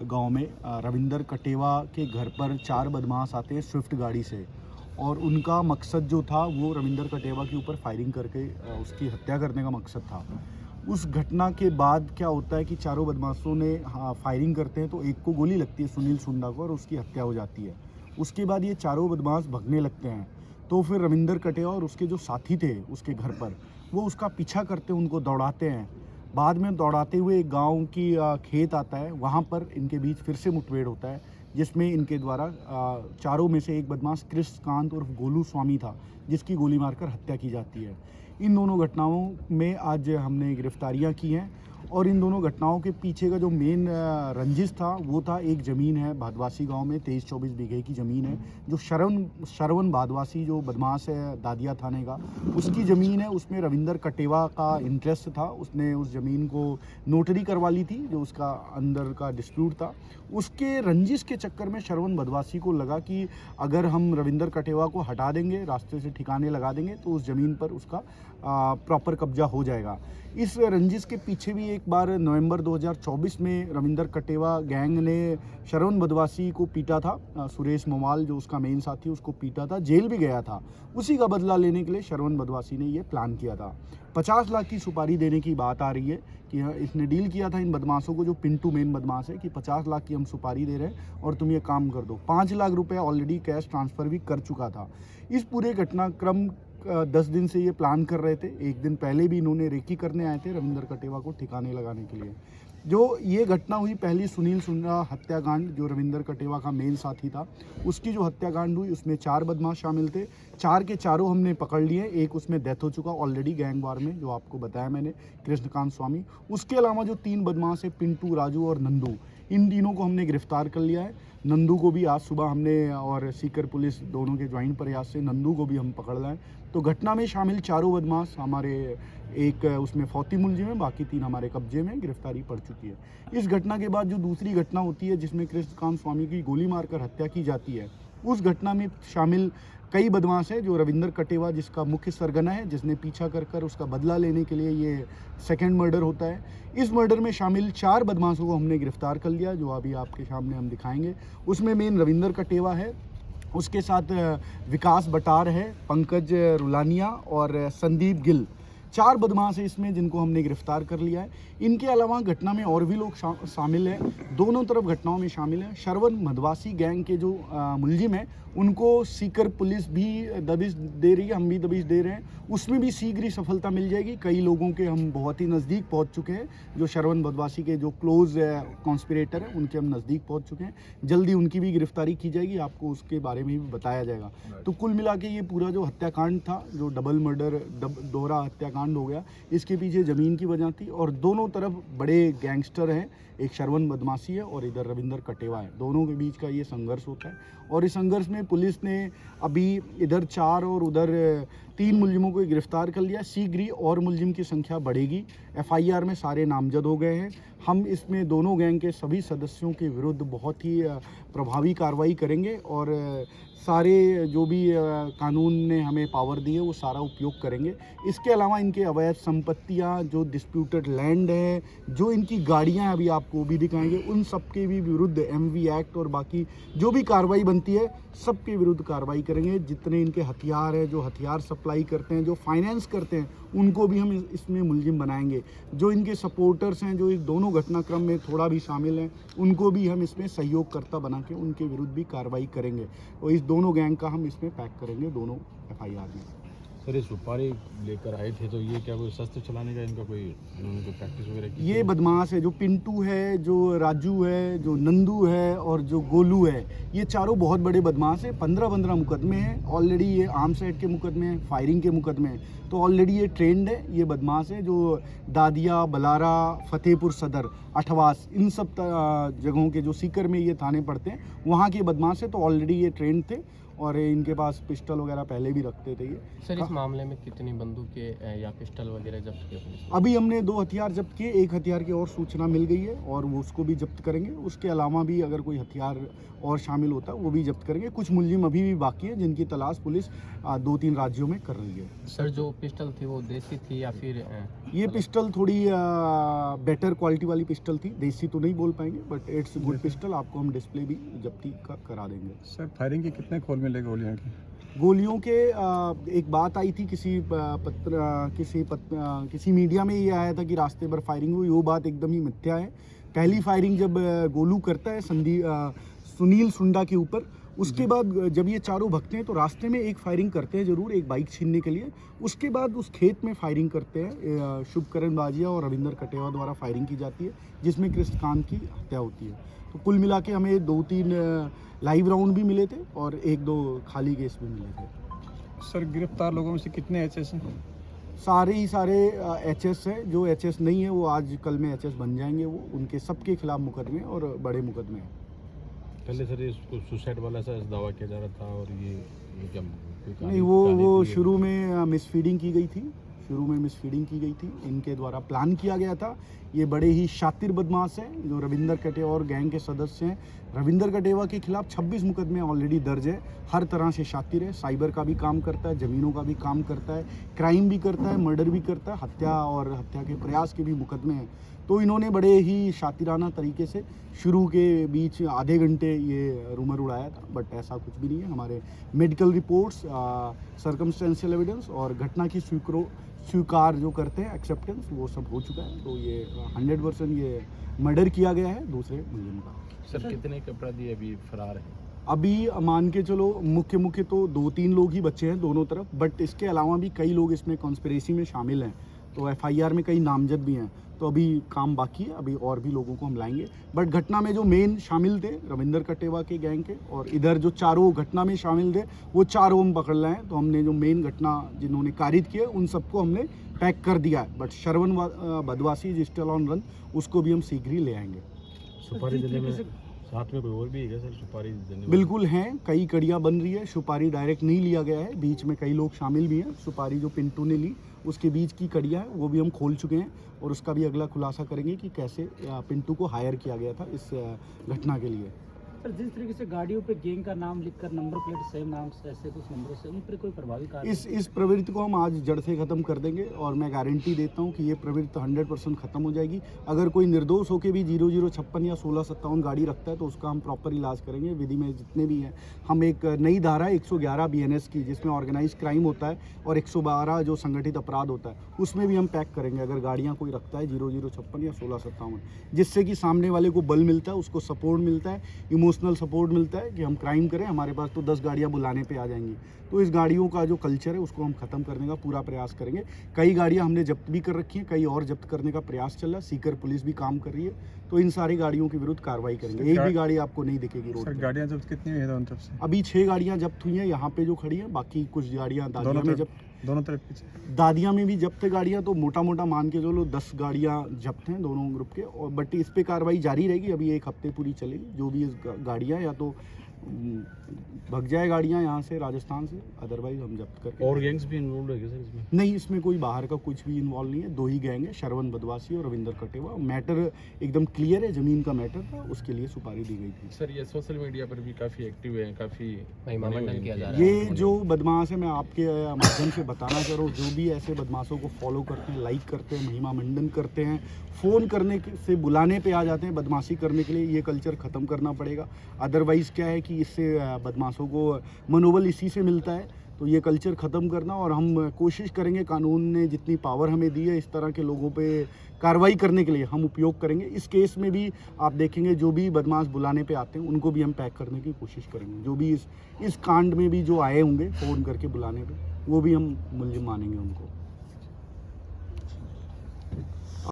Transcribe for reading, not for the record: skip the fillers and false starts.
गांव में रविंदर कटेवा के घर पर 4 बदमाश आते हैं स्विफ्ट गाड़ी से। और उनका मकसद जो था वो रविंदर कटेवा के ऊपर फायरिंग करके उसकी हत्या करने का मकसद था। उस घटना के बाद क्या होता है कि चारों बदमाशों ने फायरिंग करते हैं तो एक को गोली लगती है सुनील सुंडा को और उसकी हत्या हो जाती है। उसके बाद ये चारों बदमाश भगने लगते हैं। तो फिर रविंदर कटेवा और उसके जो साथी थे उसके घर पर वो उसका पीछा करते हैं, उनको दौड़ाते हैं। बाद में दौड़ाते हुए एक गांव की खेत आता है, वहाँ पर इनके बीच फिर से मुठभेड़ होता है, जिसमें इनके द्वारा चारों में से एक बदमाश कृष्णकांत उर्फ गोलू स्वामी था, जिसकी गोली मारकर हत्या की जाती है। इन दोनों घटनाओं में आज हमने गिरफ्तारियां की हैं। और इन दोनों घटनाओं के पीछे का जो मेन रंजिश था वो था एक ज़मीन है भादवासी गांव में, 23-24 बीघे की ज़मीन है, जो श्रवण भादवासी जो बदमाश है दादिया थाने का, उसकी ज़मीन है। उसमें रविंदर कटेवा का इंटरेस्ट था, उसने उस ज़मीन को नोटरी करवा ली थी, जो उसका अंदर का डिस्प्यूट था। उसके रंजिश के चक्कर में श्रवण भादवासी को लगा कि अगर हम रविंदर कटेवा को हटा देंगे, रास्ते से ठिकाने लगा देंगे, तो उस ज़मीन पर उसका प्रॉपर कब्जा हो जाएगा। इस रंजिश के पीछे भी एक बार नवंबर 2024 में रविंदर कटेवा गैंग ने श्रवण बदवासी को पीटा था। सुरेश मोवाल जो उसका मेन साथी उसको पीटा था, जेल भी गया था। उसी का बदला लेने के लिए श्रवण बदवासी ने ये प्लान किया था। 50 लाख की सुपारी देने की बात आ रही है कि इसने डील किया था इन बदमाशों को, जो पिंटू मेन बदमाश है, कि 50 लाख की हम सुपारी दे रहे हैं और तुम ये काम कर दो। 5 लाख रुपए ऑलरेडी कैश ट्रांसफ़र भी कर चुका था। इस पूरे घटनाक्रम 10 दिन से ये प्लान कर रहे थे। एक दिन पहले भी इन्होंने रेकी करने आए थे रविंदर कटेवा को ठिकाने लगाने के लिए। जो ये घटना हुई पहली सुनील सुंडा हत्याकांड, जो रविंदर कटेवा का मेन साथी था, उसकी जो हत्याकांड हुई उसमें 4 बदमाश शामिल थे। 4 के चारों हमने पकड़ लिए, एक उसमें डेथ हो चुका ऑलरेडी गैंग वार में, जो आपको बताया मैंने, कृष्णकांत स्वामी। उसके अलावा जो 3 बदमाश है पिंटू, राजू और नंदू, इन तीनों को हमने गिरफ्तार कर लिया है। नंदू को भी आज सुबह हमने और सीकर पुलिस दोनों के ज्वाइंट प्रयास से नंदू को भी हम पकड़ लाए। तो घटना में शामिल चारों बदमाश हमारे, एक उसमें फौती मुलजिम है, बाकी 3 हमारे कब्जे में, गिरफ्तारी पड़ चुकी है। इस घटना के बाद जो दूसरी घटना होती है जिसमें कृष्णकांत स्वामी की गोली मारकर हत्या की जाती है, उस घटना में शामिल कई बदमाश हैं। जो रविंदर कटेवा जिसका मुख्य सरगना है, जिसने पीछा कर उसका बदला लेने के लिए ये सेकंड मर्डर होता है। इस मर्डर में शामिल 4 बदमाशों को हमने गिरफ्तार कर लिया, जो अभी आपके सामने हम दिखाएंगे। उसमें मेन रविंदर कटेवा है, उसके साथ विकास बटार है, पंकज रुलानिया और संदीप गिल। 4 बदमाश हैं इसमें जिनको हमने गिरफ्तार कर लिया है। इनके अलावा घटना में और भी लोग शामिल हैं, दोनों तरफ घटनाओं में शामिल हैं। श्रवण मधवासी गैंग के जो मुलजिम हैं उनको सीकर पुलिस भी दबिश दे रही है, हम भी दबिश दे रहे हैं। उसमें भी शीघ्र ही सफलता मिल जाएगी। कई लोगों के हम बहुत ही नज़दीक पहुंच चुके हैं, जो श्रवण मधवासी के जो क्लोज कॉन्स्पिरेटर हैं उनके हम नज़दीक पहुंच चुके हैं। जल्दी उनकी भी गिरफ्तारी की जाएगी, आपको उसके बारे में भी बताया जाएगा। तो कुल मिला के ये पूरा जो हत्याकांड था, जो डबल मर्डर, दोहरा हत्याकांड हो गया, इसके पीछे ज़मीन की वजह थी। और दोनों तरफ बड़े गैंगस्टर हैं, एक श्रवण बदमाशी है और इधर रविंदर कटेवा है। दोनों के बीच का ये संघर्ष होता है और इस संघर्ष में पुलिस ने अभी इधर 4 और उधर 3 मुलजिमों को गिरफ्तार कर लिया। शीघ्र ही और मुलजिम की संख्या बढ़ेगी। FIR में सारे नामजद हो गए हैं। हम इसमें दोनों गैंग के सभी सदस्यों के विरुद्ध बहुत ही प्रभावी कार्रवाई करेंगे और सारे जो भी कानून ने हमें पावर दी है वो सारा उपयोग करेंगे। इसके अलावा इनके अवैध संपत्तियां, जो डिस्प्यूटेड लैंड है, जो इनकी गाड़ियां अभी आपको भी दिखाएंगे, उन सब के भी विरुद्ध MV एक्ट और बाकी जो भी कार्रवाई बनती है सबके विरुद्ध कार्रवाई करेंगे। जितने इनके हथियार हैं, जो हथियार सप्लाई करते हैं, जो फाइनेंस करते हैं, उनको भी हम इसमें मुलजिम बनाएंगे। जो इनके सपोर्टर्स हैं, जो इस दोनों घटनाक्रम में थोड़ा भी शामिल हैं, उनको भी हम इसमें सहयोगकर्ता बना के उनके विरुद्ध भी कार्रवाई करेंगे। और इस दोनों गैंग का हम इसमें पैक करेंगे दोनों FIR में। सर, ये सुपारी लेकर आए थे तो ये क्या कोई शस्त्र चलाने का इनका कोई इन्होंने कोई प्रैक्टिस वगैरह की? ये बदमाश है, जो पिंटू है, जो राजू है, जो नंदू है और जो गोलू है, ये चारों बहुत बड़े बदमाश हैं। 15 मुकदमे हैं ऑलरेडी। ये आर्म्स एक्ट के मुकदमे हैं, फायरिंग के मुकदमे हैं, तो ऑलरेडी ये ट्रेंड है। ये बदमाश है जो दादिया, बलारा, फतेहपुर सदर, अठवास, इन सब जगहों के, जो सीकर में ये थाने पड़ते हैं, वहाँ के बदमाश है। तो ऑलरेडी ये ट्रेंड थे और इनके पास पिस्टल वगैरह पहले भी रखते थे ये। सर इस मामले में कितनी बंदूकें या पिस्टल वगैरह जब्त किए पुलिस ने? अभी हमने 2 हथियार जब्त किए, 1 हथियार की और सूचना मिल गई है और वो उसको भी जब्त करेंगे। उसके अलावा भी अगर कोई हथियार और शामिल होता है वो भी जब्त करेंगे। कुछ मुलजिम अभी भी बाकी है जिनकी तलाश पुलिस 2-3 राज्यों में कर रही है। सर जो पिस्टल थी वो देसी थी या फिर ये पिस्टल थोड़ी बेटर क्वालिटी वाली पिस्टल थी, देसी तो नहीं बोल पाएंगे बट इट्स गुड पिस्टल। आपको हम डिस्प्ले भी जब्ती का करा देंगे। सर फायरिंग के कितने खोल मिले गोलियां की? गोलियों के एक बात आई थी किसी मीडिया में ये आया था कि रास्ते पर फायरिंग हुई, वो बात एकदम ही मिथ्या है। पहली फायरिंग जब गोलू करता है सुनील सुंडा के ऊपर, उसके बाद जब ये चारों भगते हैं तो रास्ते में एक फायरिंग करते हैं जरूर, एक बाइक छीनने के लिए। उसके बाद उस खेत में फायरिंग करते हैं, शुभकरण बाजिया और रविंदर कटेवा द्वारा फायरिंग की जाती है जिसमें कृष्णकांत की हत्या होती है। तो कुल मिला के हमें 2-3 लाइव राउंड भी मिले थे और 1-2 खाली केस भी मिले थे। सर गिरफ्तार लोगों में से कितने एचएस हैं? सारे एचएस हैं। जो एचएस नहीं है वो आज कल में एचएस बन जाएंगे। वो उनके सबके खिलाफ मुकदमे और बड़े मुकदमे हैं। पहले सर ये सुसाइड वाला सा दावा किया जा रहा था और ये क्या कोई नहीं, वो शुरू में मिसफीडिंग की गई थी। इनके द्वारा प्लान किया गया था। ये बड़े ही शातिर बदमाश हैं जो रविंदर कटेवा और गैंग के सदस्य हैं। रविंदर कटेवा के खिलाफ 26 मुकदमे ऑलरेडी दर्ज है। हर तरह से शातिर है, साइबर का भी काम करता है, ज़मीनों का भी काम करता है, क्राइम भी करता है, मर्डर भी करता है, हत्या के प्रयास के भी मुकदमे हैं। तो इन्होंने बड़े ही शातिराना तरीके से शुरू के बीच आधे घंटे ये रूमर उड़ाया था, बट ऐसा कुछ भी नहीं है। हमारे मेडिकल रिपोर्ट्स, सर्कमस्टेंशियल एविडेंस और घटना की स्वीकार जो करते हैं, एक्सेप्टेंस, वो सब हो चुका है। तो ये 100% ये मर्डर किया गया है दूसरे मुलजिम का। सर कितने के अपराधी अभी फरार हैं? अभी मान के चलो मुख्य तो 2-3 लोग ही बचे हैं दोनों तरफ, बट इसके अलावा भी कई लोग इसमें कॉन्स्पिरेसी में शामिल हैं। तो एफआईआर में कई नामजद भी हैं। तो अभी काम बाकी है, अभी और भी लोगों को हम लाएंगे। बट घटना में जो मेन शामिल थे रविंदर कटेवा के गैंग के, और इधर जो चारों घटना में शामिल थे वो चारों हम पकड़ लाए हैं। तो हमने जो मेन घटना जिन्होंने कारित किया उन सबको हमने पैक कर दिया है। बट श्रवण बदवासी जिस्टल ऑन रन, उसको भी हम शीघ्र ही ले आएंगे। सुपारी देने में साथ में कोई और भी है क्या सर? सुपारी देने में बिल्कुल हैं, कई कड़ियाँ बन रही है। सुपारी डायरेक्ट नहीं लिया गया है, बीच में कई लोग शामिल भी हैं। सुपारी जो पिंटू ने ली उसके बीच की कड़ियाँ हैं वो भी हम खोल चुके हैं और उसका भी अगला खुलासा करेंगे कि कैसे पिंटू को हायर किया गया था इस घटना के लिए। सर जिस तरीके से गाड़ियों पे गैंग का नाम लिखकर नंबर प्लेट सेम नाम से ऐसे कुछ नंबरों से, उन पर कोई प्रभावी कार्य? इस प्रवृत्ति को हम आज जड़ से ख़त्म कर देंगे और मैं गारंटी देता हूं कि ये प्रवृत्ति 100% ख़त्म हो जाएगी। अगर कोई निर्दोष होकर भी 0056 या 1657 गाड़ी रखता है तो उसका हम प्रॉपर इलाज करेंगे। विधि में जितने भी हैं, हम एक नई धारा 111 BNS की, जिसमें ऑर्गेनाइज क्राइम होता है, और 112 जो संगठित अपराध होता है, उसमें भी हम पैक करेंगे अगर गाड़ियाँ कोई रखता है 0056 या 1657, जिससे कि सामने वाले को बल मिलता है, उसको सपोर्ट मिलता है, इमोशनल सपोर्ट मिलता है कि हम क्राइम करें, हमारे पास तो 10 गाड़ियां बुलाने पे आ जाएंगी। तो इस गाड़ियों का जो कल्चर है उसको हम ख़त्म करने का पूरा प्रयास करेंगे। कई गाड़ियां हमने जब्त भी कर रखी हैं, कई और जब्त करने का प्रयास चल रहा है। सीकर पुलिस भी काम कर रही है। तो इन सारी गाड़ियों के विरुद्ध कार्रवाई करेंगे। एक भी गाड़ी आपको नहीं दिखेगी रोड पर। गाड़ियाँ जब्त कितनी हुई है उन तरफ से? अभी 6 गाड़ियाँ जब्त हुई हैं यहाँ पे जो खड़ी हैं, बाकी कुछ गाड़ियाँ दादिया में दोनों तरफ पीछे दादिया में भी जब्त है गाड़ियाँ। तो मोटा मान के चलो 10 गाड़ियाँ जब्त हैं दोनों ग्रुप के, और बट इस पे कार्रवाई जारी रहेगी। अभी 1 हफ्ते पूरी चलेगी। जो भी इस गाड़ियाँ या तो भग जाए गाड़ियाँ यहाँ से राजस्थान से, अदरवाइज हम जब्त करके। और गैंग्स भी इन्वॉल्व है क्या सर इसमें? नहीं, इसमें कोई बाहर का कुछ भी इन्वॉल्व नहीं है। 2 ही गैंग है, श्रवण बदवासी और रविंदर कटेवा। मैटर एकदम क्लियर है, ज़मीन का मैटर था, उसके लिए सुपारी दी गई थी। सर ये सोशल मीडिया पर भी काफ़ी एक्टिव है, काफ़ी महिमा मंडन किया जा रहा है। ये जो बदमाश है, मैं आपके माध्यम से बताना चाह रहा हूँ, जो भी ऐसे बदमाशों को फॉलो करते हैं, लाइक करते हैं, महिमा मंडन करते हैं, फ़ोन करने से बुलाने पे आ जाते हैं बदमाशी करने के लिए, ये कल्चर ख़त्म करना पड़ेगा। अदरवाइज़ क्या है कि इससे बदमाशों को मनोबल इसी से मिलता है। तो ये कल्चर ख़त्म करना, और हम कोशिश करेंगे, कानून ने जितनी पावर हमें दी है इस तरह के लोगों पे कार्रवाई करने के लिए हम उपयोग करेंगे। इस केस में भी आप देखेंगे जो भी बदमाश बुलाने पे आते हैं उनको भी हम पैक करने की कोशिश करेंगे। जो भी इस कांड में भी जो आए होंगे फ़ोन करके बुलाने पे, वो भी हम मुलजिम मानेंगे उनको।